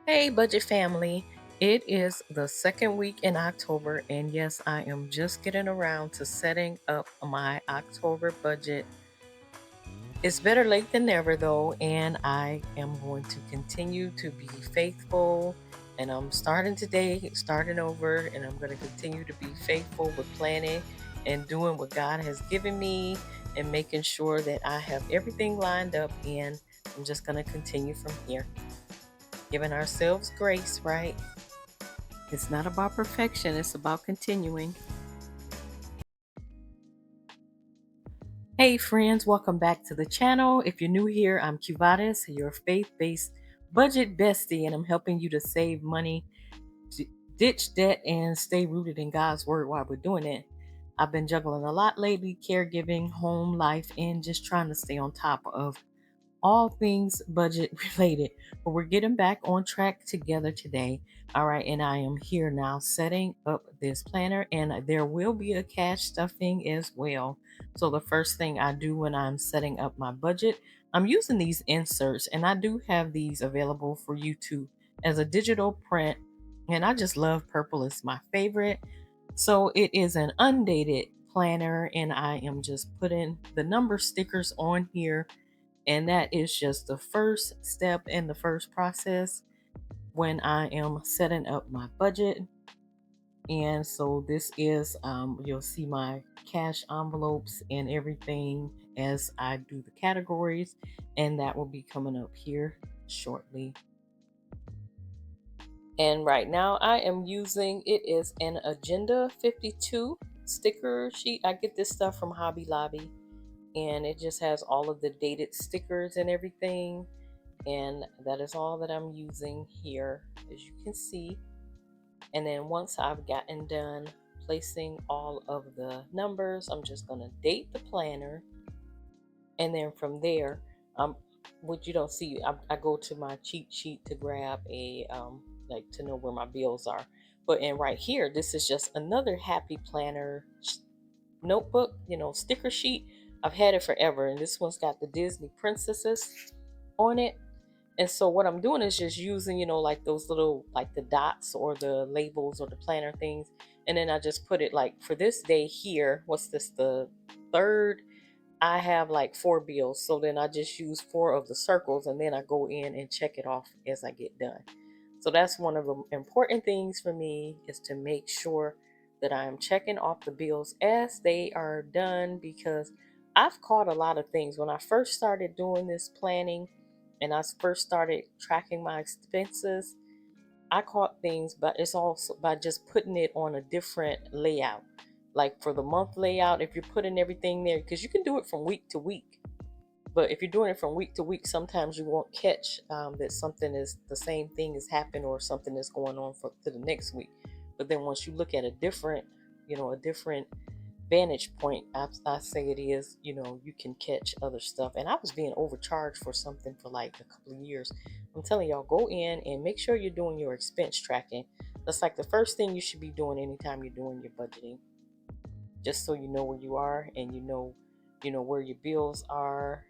Hey, budget family. It is the second week in October, and yes, I am just getting around to setting up my October budget. It's better late than never, though, and I am going to continue to be faithful. And I'm starting today, starting over, and I'm going to continue to be faithful with planning and doing what God has given me and making sure that I have everything lined up. And I'm just going to continue from here, giving ourselves grace, right? It's not about perfection, it's about continuing. Hey friends, welcome back to the channel. If you're new here, I'm Cuvatis, your faith-based budget bestie, and I'm helping you to save money, ditch debt, and stay rooted in God's word while we're doing it. I've been juggling a lot lately, caregiving, home life, and just trying to stay on top of all things budget related. But we're getting back on track together today. All right, and I am here now setting up this planner, and there will be a cash stuffing as well. So, the first thing I do when I'm setting up my budget, I'm using these inserts, and I do have these available for you to as a digital print. And I just love purple, it's my favorite. So, it is an undated planner, and I am just putting the number stickers on here, and that is just the first step in the first process when I am setting up my budget. And so this is, you'll see my cash envelopes and everything as I do the categories, and that will be coming up here shortly. And right now I am using, it is an Agenda 52 sticker sheet. I get this stuff from Hobby Lobby, and it just has all of the dated stickers and everything. And that is all that I'm using here, as you can see. And then once I've gotten done placing all of the numbers, I'm just going to date the planner, and then from there, what you don't see, I go to my cheat sheet to grab a like to know where my bills are. But and right here, this is just another happy planner notebook, sticker sheet. I've had it forever, and this one's got the Disney princesses on it. And so what I'm doing is just using, like those little, like the dots or the labels or the planner things. And then I just put it like for this day here, what's this, the third? I have like 4 bills. So then I just use 4 of the circles, and then I go in and check it off as I get done. So that's one of the important things for me, is to make sure that I am checking off the bills as they are done, because I've caught a lot of things when I first started doing this planning and I first started tracking my expenses. I caught things, but it's also by just putting it on a different layout. Like for the month layout, if you're putting everything there, because you can do it from week to week. But if you're doing it from week to week, sometimes you won't catch that something is the same thing has happened, or something is going on for to the next week. But then once you look at a different vantage point, I say it is, you can catch other stuff. And I was being overcharged for something for like a couple of years. I'm telling y'all, go in and make sure you're doing your expense tracking. That's like the first thing you should be doing anytime you're doing your budgeting, just so you know where you are, and where your bills are.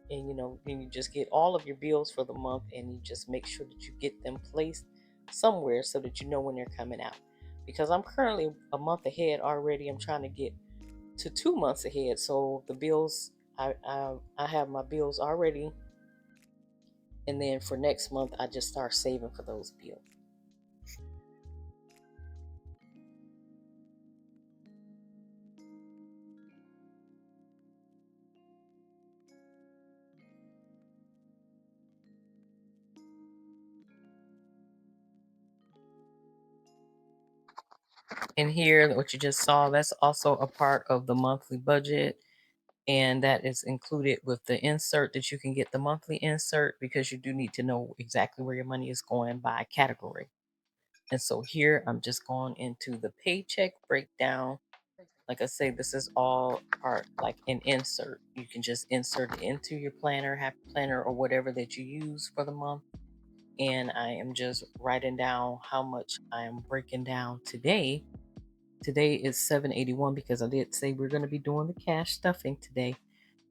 And then you just get all of your bills for the month, and you just make sure that you get them placed somewhere so that you know when they're coming out. Because I'm currently a month ahead already. I'm trying to get to 2 months ahead. So the bills, I have my bills already, and then for next month I just start saving for those bills. And here, what you just saw, that's also a part of the monthly budget, and that is included with the insert, that you can get the monthly insert, because you do need to know exactly where your money is going by category. And so here I'm just going into the paycheck breakdown. Like I say, this is all part like an insert. You can just insert it into your planner, happy planner, or whatever that you use for the month. And I am just writing down how much I am breaking down today. Today is 781, because I did say we're going to be doing the cash stuffing today.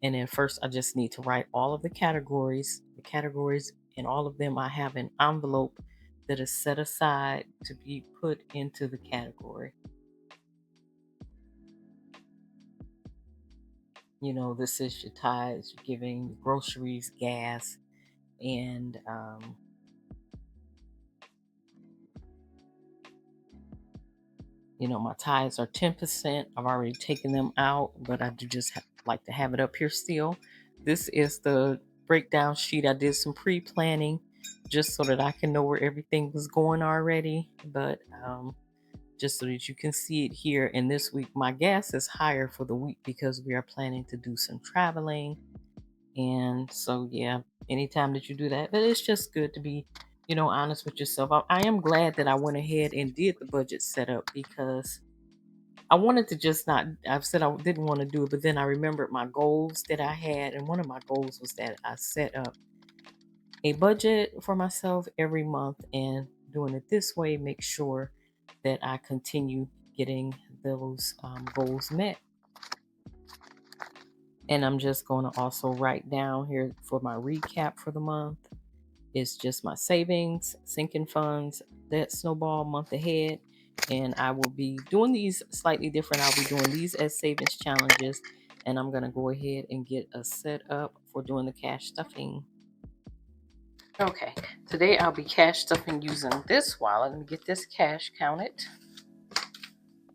And then first I just need to write all of the categories, and all of them I have an envelope that is set aside to be put into the category. You know, this is your tithes, you're giving groceries, gas, and you know, my tithes are 10%. I've already taken them out, but I do just like to have it up here still. This is the breakdown sheet. I did some pre-planning just so that I can know where everything was going already, but just so that you can see it here. And this week, my gas is higher for the week because we are planning to do some traveling. And so, yeah, anytime that you do that, but it's just good to be, you know, honest with yourself. I am glad that I went ahead and did the budget setup because I wanted to just not, I've said I didn't want to do it, but then I remembered my goals that I had. And one of my goals was that I set up a budget for myself every month, and doing it this way make sure that I continue getting those goals met. And I'm just going to also write down here for my recap for the month. It's just my savings, sinking funds, that snowball month ahead. And I will be doing these slightly different. I'll be doing these as savings challenges. And I'm going to go ahead and get a set up for doing the cash stuffing. Okay, today I'll be cash stuffing using this wallet. Let me get this cash counted.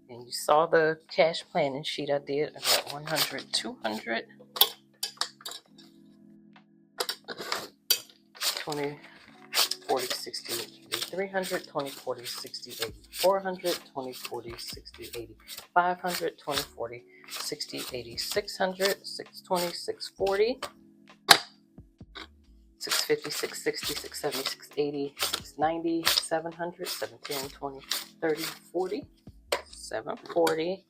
And you saw the cash planning sheet I did. I got 100, 200, 20, 40, 60, 80, 300, 20, 40, 60, 80, 400, 20, 40, 60, 80, 500, 20, 40, 60, 80, 600, 620, 640, 650, 660, 670, 680, 690, 700, 710, 20, 30, 40, 740,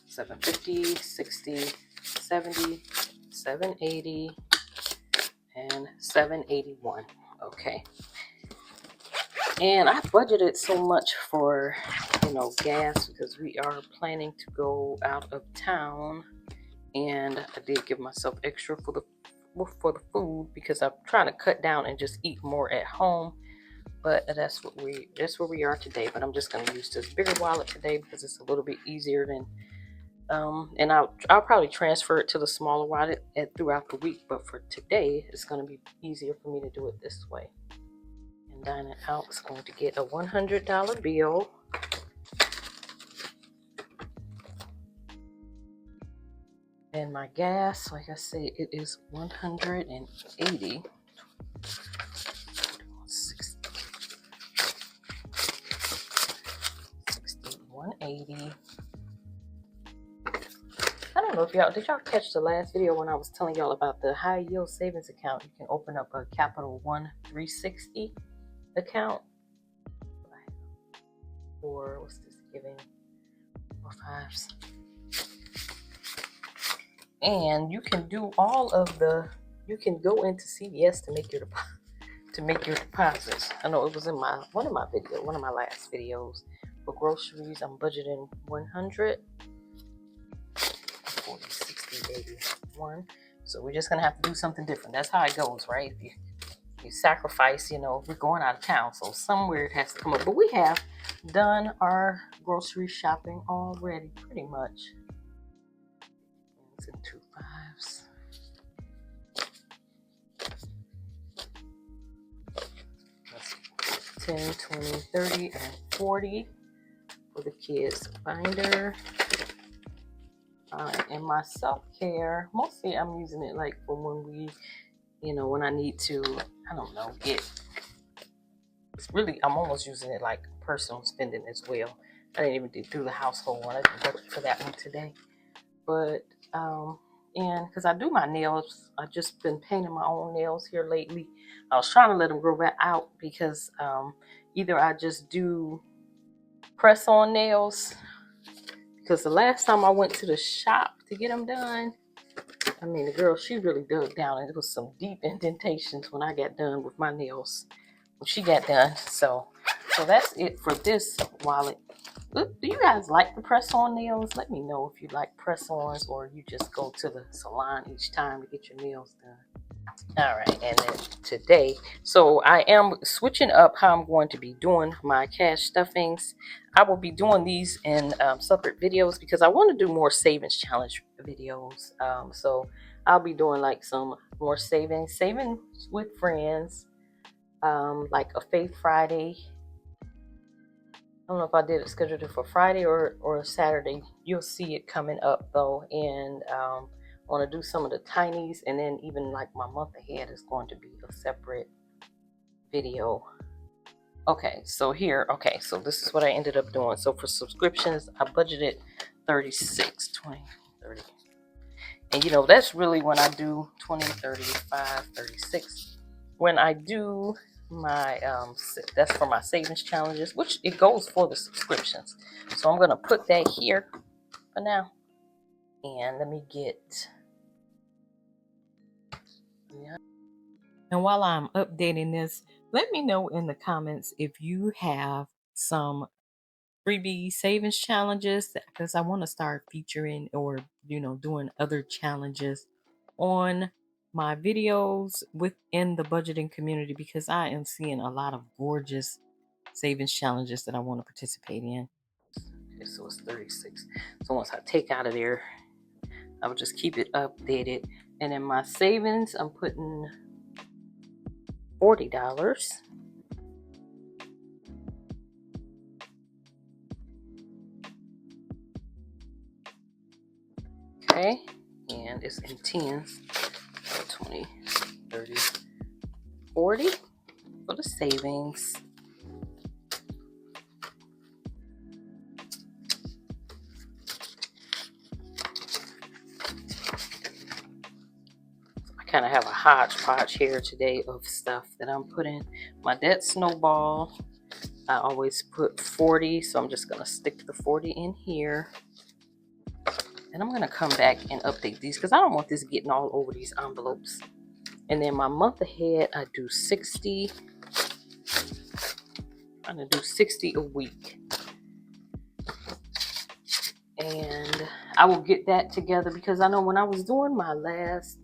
750, 60, 70, 780, and 781. Okay. And I budgeted so much for, you know, gas because we are planning to go out of town, and I did give myself extra for the food because I'm trying to cut down and just eat more at home. But that's where we are today. But I'm just going to use this bigger wallet today because it's a little bit easier than and I'll probably transfer it to the smaller wallet throughout the week. But for today, it's going to be easier for me to do it this way. And dining out is going to get a $100 bill. And my gas, like I said, it is 180. 180. I don't know if did y'all catch the last video when I was telling y'all about the high yield savings account? You can open up a Capital One 360 account. Or what's this giving? 4 5s. And you can do all of you can go into CVS to make your deposits. I know it was in one of my last videos. For groceries, I'm budgeting 100, 40, 60, 81. So we're just gonna have to do something different. That's how it goes, right? You sacrifice, you know, we're going out of town, so somewhere it has to come up. But we have done our grocery shopping already, pretty much. It's in 2 5s. That's 10, 20, 30, and 40 for the kids' binder. And my self-care, mostly I'm using it like for when I need to, I don't know, I'm almost using it like personal spending as well. I didn't even do through the household one. I didn't budget for that one today. But, and because I do my nails, I've just been painting my own nails here lately. I was trying to let them grow back out because either I just do press-on nails, because the last time I went to the shop to get them done, I mean, the girl, she really dug down, and it was some deep indentations when I got done with my nails. When she got done, so that's it for this wallet. Do you guys like the press-on nails? Let me know if you like press-ons or you just go to the salon each time to get your nails done. All right, and then today, so I am switching up how I'm going to be doing my cash stuffings. I will be doing these in separate videos because I want to do more savings challenge videos. So I'll be doing like some more saving with friends, like a Faith Friday. I don't know if I did it scheduled it for Friday or Saturday. You'll see it coming up though, and I want to do some of the tinies, and then even like my month ahead is going to be a separate video. Okay, so here, okay, so this is what I ended up doing. So for subscriptions, I budgeted 36, 20, 30. And you know, that's really when I do 20, 35, 36. When I do my, that's for my savings challenges, which it goes for the subscriptions. So I'm going to put that here for now. And let me get, yeah. And while I'm updating this, let me know in the comments if you have some freebie savings challenges because I want to start featuring or doing other challenges on my videos within the budgeting community because I am seeing a lot of gorgeous savings challenges that I want to participate in. Okay, so it's 36. So once I take out of there, I will just keep it updated. And in my savings, I'm putting $40. Okay, and it's in tens. 20, 30, 40 for the savings. I kind of have a hodgepodge here today of stuff that I'm putting. My debt snowball, I always put 40, so I'm just going to stick the 40 in here. And I'm going to come back and update these because I don't want this getting all over these envelopes. And then my month ahead, I do 60. I'm going to do 60 a week. And I will get that together because I know when I was doing my last,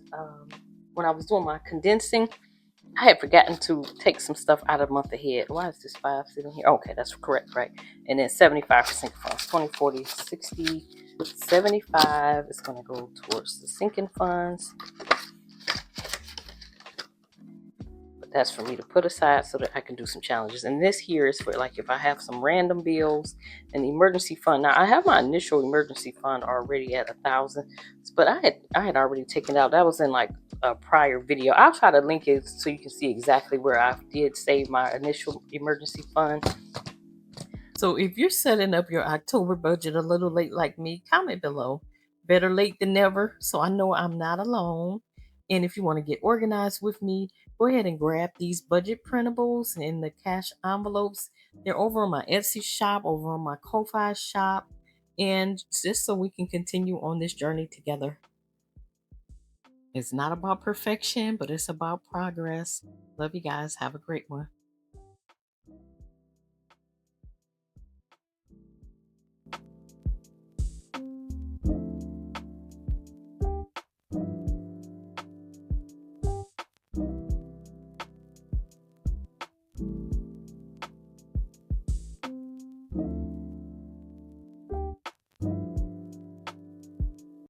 when I was doing my condensing, I had forgotten to take some stuff out of month ahead. Why is this 5 sitting here? Okay, that's correct, right? And then 75 for sinking funds. 20, 40, 60, 75 is going to go towards the sinking funds. But that's for me to put aside so that I can do some challenges. And this here is for like if I have some random bills and the emergency fund. Now I have my initial emergency fund already at 1,000, but I had already taken it out. That was in like a prior video. I'll try to link it so you can see exactly where I did save my initial emergency fund. So if you're setting up your October budget a little late like me, comment below. Better late than never, so I know I'm not alone. And if you want to get organized with me, go ahead and grab these budget printables and the cash envelopes. They're over on my Etsy shop, over on my Ko-Fi shop, and just so we can continue on this journey together. It's not about perfection, but it's about progress. Love you guys. Have a great one.